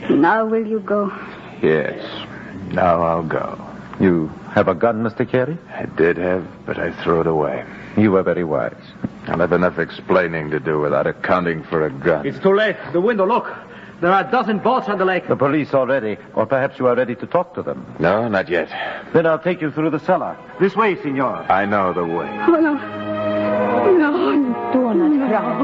Now will you go? Yes. Now I'll go. You have a gun, Mr. Carey? I did have, but I threw it away. You were very wise. I'll have enough explaining to do without accounting for a gun. It's too late. The window, look. There are a dozen boats on the lake. The police already, or perhaps you are ready to talk to them. No, not yet. Then I'll take you through the cellar. This way, senor. I know the way. Oh, no. No. Do not cry.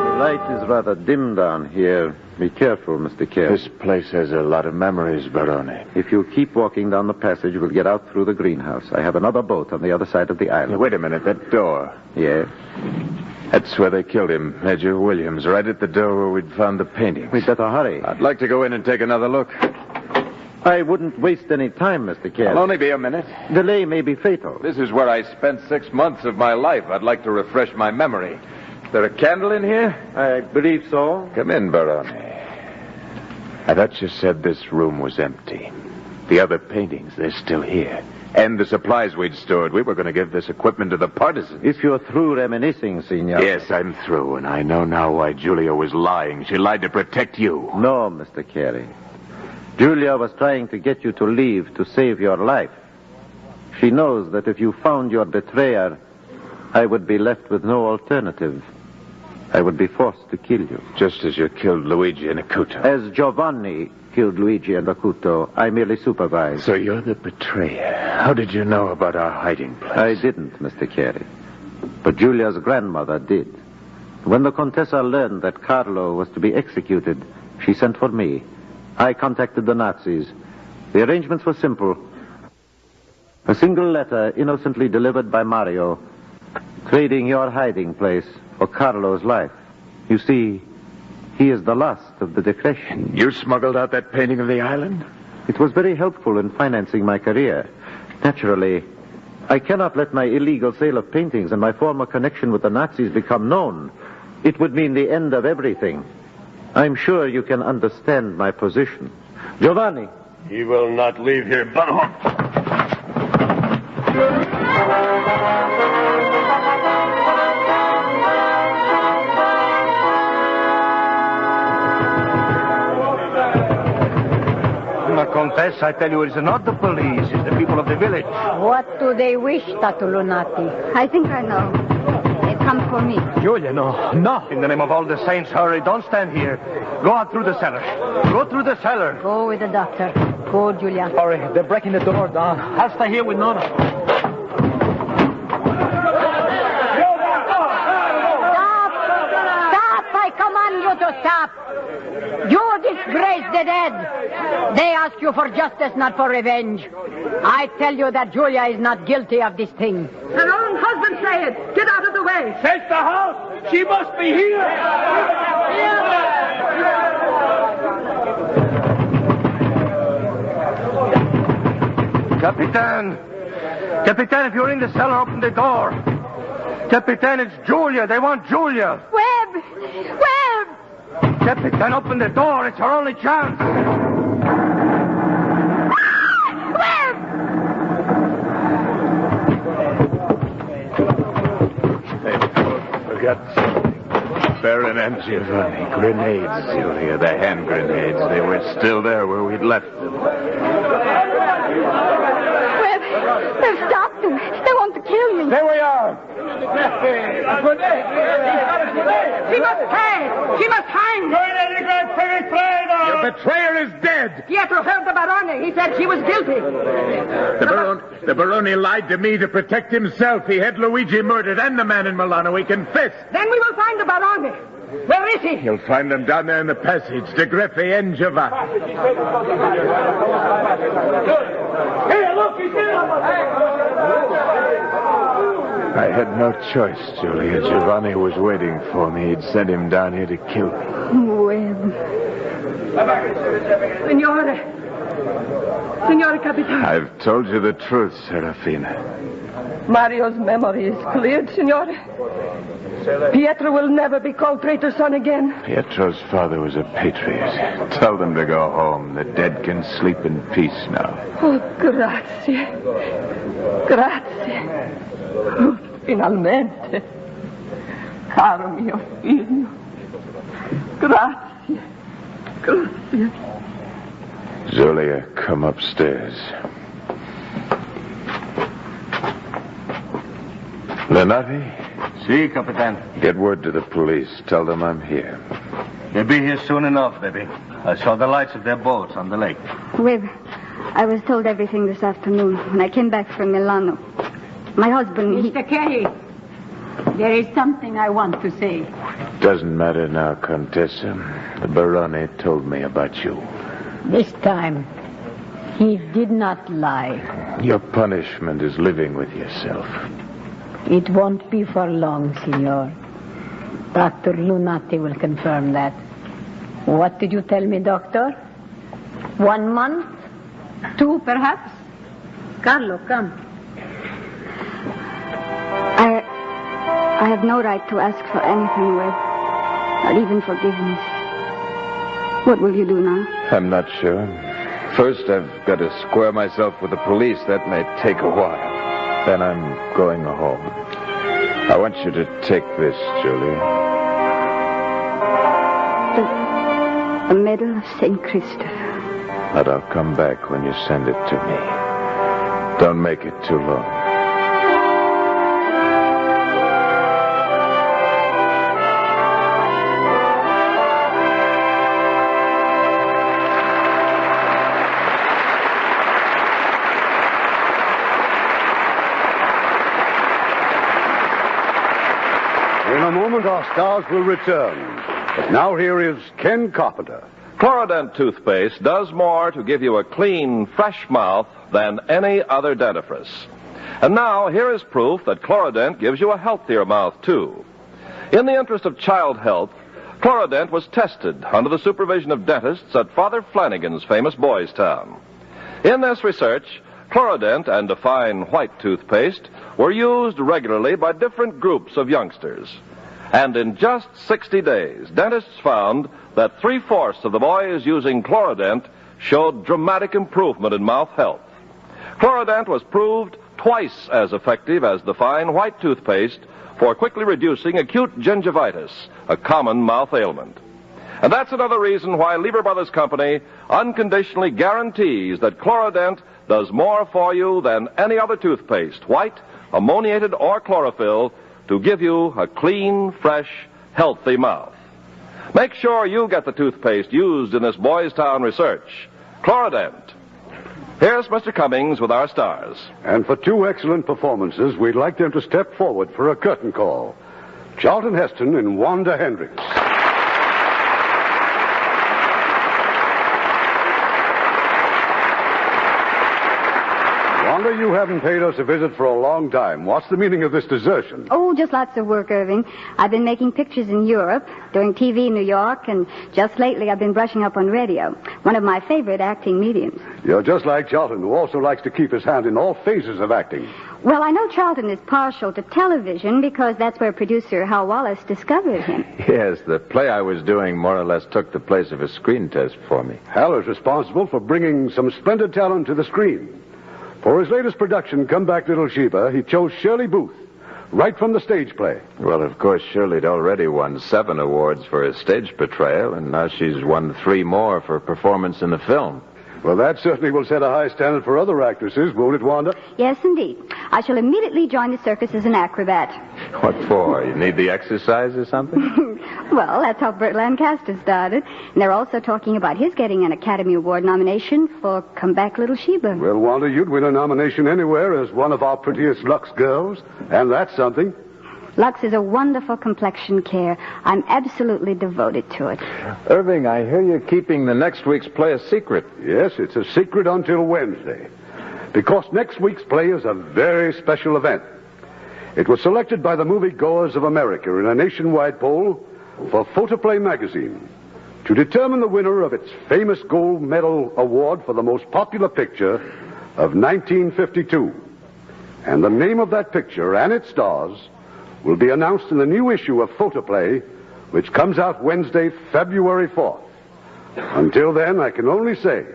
The light is rather dim down here. Be careful, Mr. Carey. This place has a lot of memories, Barone. If you keep walking down the passage, we'll get out through the greenhouse. I have another boat on the other side of the island. Wait a minute, that door. Yes? That's where they killed him, Major Williams, right at the door where we'd found the paintings. We'd better hurry. I'd like to go in and take another look. I wouldn't waste any time, Mr. Carey. It'll only be a minute. Delay may be fatal. This is where I spent 6 months of my life. I'd like to refresh my memory. Is there a candle in here? I believe so. Come in, Barone. I thought you said this room was empty. The other paintings, they're still here. And the supplies we'd stored. We were going to give this equipment to the partisans. If you're through reminiscing, senor. Yes, I'm through, and I know now why Julia was lying. She lied to protect you. No, Mr. Carey. Julia was trying to get you to leave to save your life. She knows that if you found your betrayer, I would be left with no alternative. I would be forced to kill you. Just as you killed Luigi and Acuto. As Giovanni killed Luigi and Acuto, I merely supervised. So you're the betrayer. How did you know about our hiding place? I didn't, Mr. Carey. But Julia's grandmother did. When the Contessa learned that Carlo was to be executed, she sent for me. I contacted the Nazis. The arrangements were simple. A single letter innocently delivered by Mario, trading your hiding place for Carlo's life. You see, he is the last of the Decresci. You smuggled out that painting of the island? It was very helpful in financing my career. Naturally, I cannot let my illegal sale of paintings and my former connection with the Nazis become known. It would mean the end of everything. I'm sure you can understand my position. Giovanni. He will not leave here, Baron. Countess, I tell you, it's not the police, it's the people of the village. What do they wish, Tatulunati? I think I know. They've come for me. Julia, no. No. In the name of all the saints, hurry. Don't stand here. Go out through the cellar. Go through the cellar. Go with the doctor. Go, Julia. Hurry. They're breaking the door down. I'll stay here with Nona. Stop! I command you to stop. You disgrace the dead. They ask you for justice, not for revenge. I tell you that Julia is not guilty of this thing. Her own husband say it. Get out of the way. Take the house. She must be here. Capitan! Capitan, if you're in the cellar, open the door. Capitan, it's Julia. They want Julia. Webb! Capitan, open the door. It's our only chance. Forgot something. Baron and Giovanni. Grenades, Julia. The hand grenades. They were still there where we'd left them. Webb! They've stopped them. They want to kill me. There we are. She must pay. She must hang. Your betrayer is dead. Pietro heard the Barone. He said she was guilty. The Barone lied to me to protect himself. He had Luigi murdered and the man in Milano. He confessed. Then we will find the Barone. Where is he? You'll find them down there in the passage. De Greffi and Giovanni. Hey, look, he's there. I had no choice, Julia. Giovanni was waiting for me. He'd sent him down here to kill me. Webb. Signore Capitan. I've told you the truth, Serafina. Mario's memory is cleared, Signore. Pietro will never be called traitor son again. Pietro's father was a patriot. Tell them to go home. The dead can sleep in peace now. Oh, grazie. Grazie. Oh, finalmente. Caro mio figlio. Grazie. Grazie. Julia, come upstairs. Lenati? Si, Capitan. Get word to the police. Tell them I'm here. They'll be here soon enough, baby. I saw the lights of their boats on the lake. Webb, I was told everything this afternoon when I came back from Milano. My husband, Mr. Carey, there is something I want to say. Doesn't matter now, Contessa. The Barone told me about you. This time, he did not lie. Your punishment is living with yourself. It won't be for long, Signor. Dr. Lunati will confirm that. What did you tell me, Doctor? 1 month? 2, perhaps? Carlo, come. I have no right to ask for anything, Webb. Not even forgiveness. What will you do now? I'm not sure. First, I've got to square myself with the police. That may take a while. Then I'm going home. I want you to take this, Julia. The Medal of St. Christopher. But I'll come back when you send it to me. Don't make it too long. In a moment, our stars will return. But now here is Ken Carpenter. Chlorodent toothpaste does more to give you a clean, fresh mouth than any other dentifrice. And now, here is proof that Chlorodent gives you a healthier mouth, too. In the interest of child health, Chlorodent was tested under the supervision of dentists at Father Flanagan's famous Boys Town. In this research, Chlorodent and Define White toothpaste were used regularly by different groups of youngsters. And in just 60 days, dentists found that 3/4 of the boys using Chlorodent showed dramatic improvement in mouth health. Chlorodent was proved twice as effective as Define White toothpaste for quickly reducing acute gingivitis, a common mouth ailment. And that's another reason why Lever Brothers Company unconditionally guarantees that Chlorodent does more for you than any other toothpaste, white, ammoniated, or chlorophyll, to give you a clean, fresh, healthy mouth. Make sure you get the toothpaste used in this Boys Town research, Chlorodent. Here's Mr. Cummings with our stars. And for 2 excellent performances, we'd like them to step forward for a curtain call. Charlton Heston and Wanda Hendricks. Wanda, you haven't paid us a visit for a long time. What's the meaning of this desertion? Oh, just lots of work, Irving. I've been making pictures in Europe, doing TV in New York, and just lately I've been brushing up on radio, one of my favorite acting mediums. You're just like Charlton, who also likes to keep his hand in all phases of acting. Well, I know Charlton is partial to television because that's where producer Hal Wallace discovered him. Yes, the play I was doing more or less took the place of a screen test for me. Hal is responsible for bringing some splendid talent to the screen. For his latest production, Come Back, Little Sheba, he chose Shirley Booth, right from the stage play. Well, of course, Shirley'd already won 7 awards for his stage portrayal, and now she's won 3 more for performance in the film. Well, that certainly will set a high standard for other actresses, won't it, Wanda? Yes, indeed. I shall immediately join the circus as an acrobat. What for? You need the exercise or something? Well, that's how Burt Lancaster started. And they're also talking about his getting an Academy Award nomination for Come Back, Little Sheba. Well, Wanda, you'd win a nomination anywhere as one of our prettiest Lux girls, and that's something. Lux is a wonderful complexion care. I'm absolutely devoted to it. Irving, I hear you're keeping the next week's play a secret. Yes, it's a secret until Wednesday. Because next week's play is a very special event. It was selected by the moviegoers of America in a nationwide poll for Photoplay magazine to determine the winner of its famous gold medal award for the most popular picture of 1952. And the name of that picture and its stars will be announced in the new issue of Photoplay, which comes out Wednesday, February 4th. Until then, I can only say,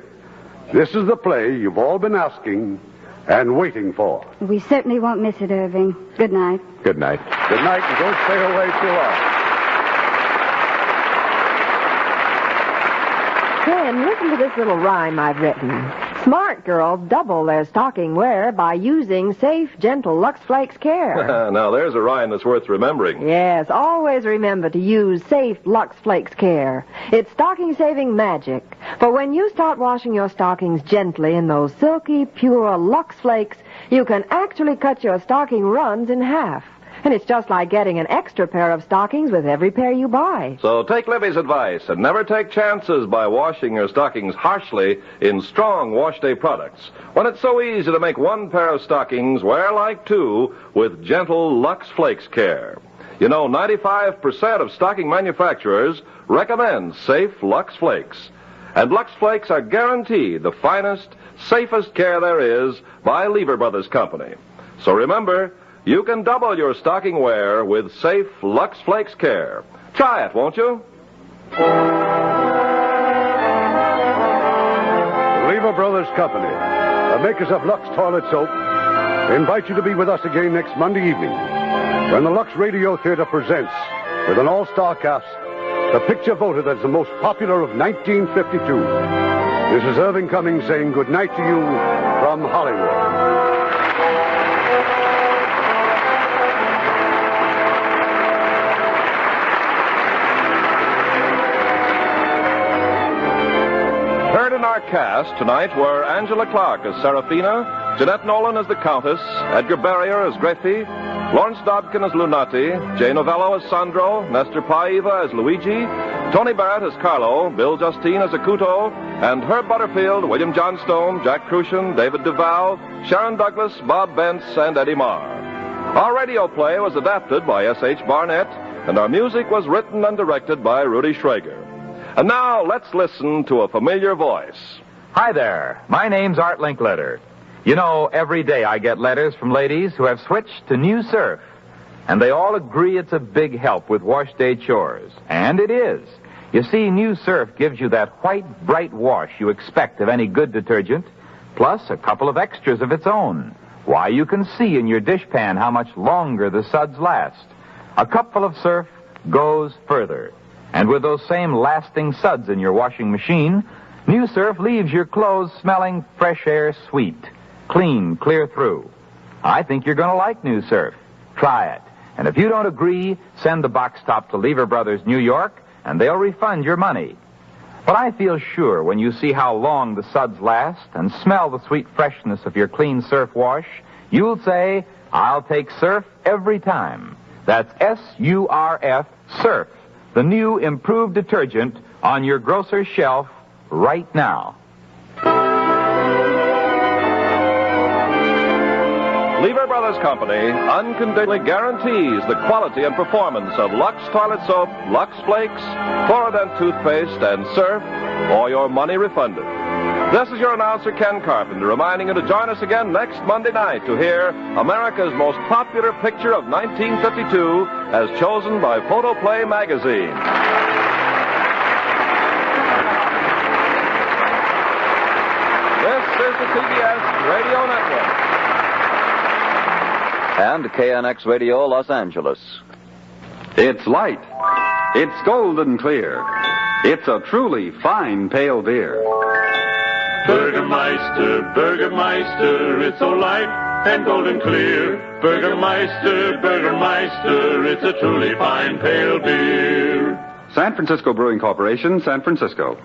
this is the play you've all been asking and waiting for. We certainly won't miss it, Irving. Good night. Good night. Good night, and don't stay away too long. Ken, listen to this little rhyme I've written. Smart girls double their stocking wear by using safe, gentle Lux Flakes Care. Now, there's a rhyme that's worth remembering. Yes, always remember to use safe Lux Flakes Care. It's stocking-saving magic. For when you start washing your stockings gently in those silky, pure Lux Flakes, you can actually cut your stocking runs in half. And it's just like getting an extra pair of stockings with every pair you buy. So take Libby's advice and never take chances by washing your stockings harshly in strong wash day products, when it's so easy to make one pair of stockings wear like two with gentle Lux Flakes Care. You know, 95% of stocking manufacturers recommend safe Lux Flakes. And Lux Flakes are guaranteed the finest, safest care there is by Lever Brothers Company. So remember, you can double your stocking wear with safe Lux Flakes Care. Try it, won't you? Lever Brothers Company, the makers of Lux Toilet Soap, invite you to be with us again next Monday evening when the Lux Radio Theater presents, with an all-star cast, the picture voted as the most popular of 1952. This is Irving Cummings saying good night to you from Hollywood. Our cast tonight were Angela Clark as Serafina, Jeanette Nolan as the Countess, Edgar Barrier as Griffey, Lawrence Dobkin as Lunati, Jay Novello as Sandro, Nestor Paiva as Luigi, Tony Barrett as Carlo, Bill Justine as Akuto, and Herb Butterfield, William Johnstone, Jack Crucian, David Duval, Sharon Douglas, Bob Bentz, and Eddie Marr. Our radio play was adapted by S.H. Barnett, and our music was written and directed by Rudy Schrager. And now, let's listen to a familiar voice. Hi there. My name's Art Linkletter. You know, every day I get letters from ladies who have switched to New Surf. And they all agree it's a big help with wash day chores. And it is. You see, New Surf gives you that white, bright wash you expect of any good detergent, plus a couple of extras of its own. Why, you can see in your dishpan how much longer the suds last. A cupful of surf goes further. And with those same lasting suds in your washing machine, New Surf leaves your clothes smelling fresh air sweet, clean, clear through. I think you're going to like New Surf. Try it. And if you don't agree, send the box top to Lever Brothers, New York, and they'll refund your money. But I feel sure when you see how long the suds last and smell the sweet freshness of your clean surf wash, you'll say, I'll take Surf every time. That's S-U-R-F, Surf. The new improved detergent on your grocer's shelf right now. Lever Brothers Company unconditionally guarantees the quality and performance of Lux Toilet Soap, Lux Flakes, Florident Toothpaste, and Surf, or your money refunded. This is your announcer, Ken Carpenter, reminding you to join us again next Monday night to hear America's most popular picture of 1952 as chosen by Photoplay magazine. This is the CBS Radio Network. And KNX Radio Los Angeles. It's light. It's golden clear. It's a truly fine pale beer. Burgermeister, Burgermeister, it's so light and golden clear. Burgermeister, Burgermeister, it's a truly fine pale beer. San Francisco Brewing Corporation, San Francisco.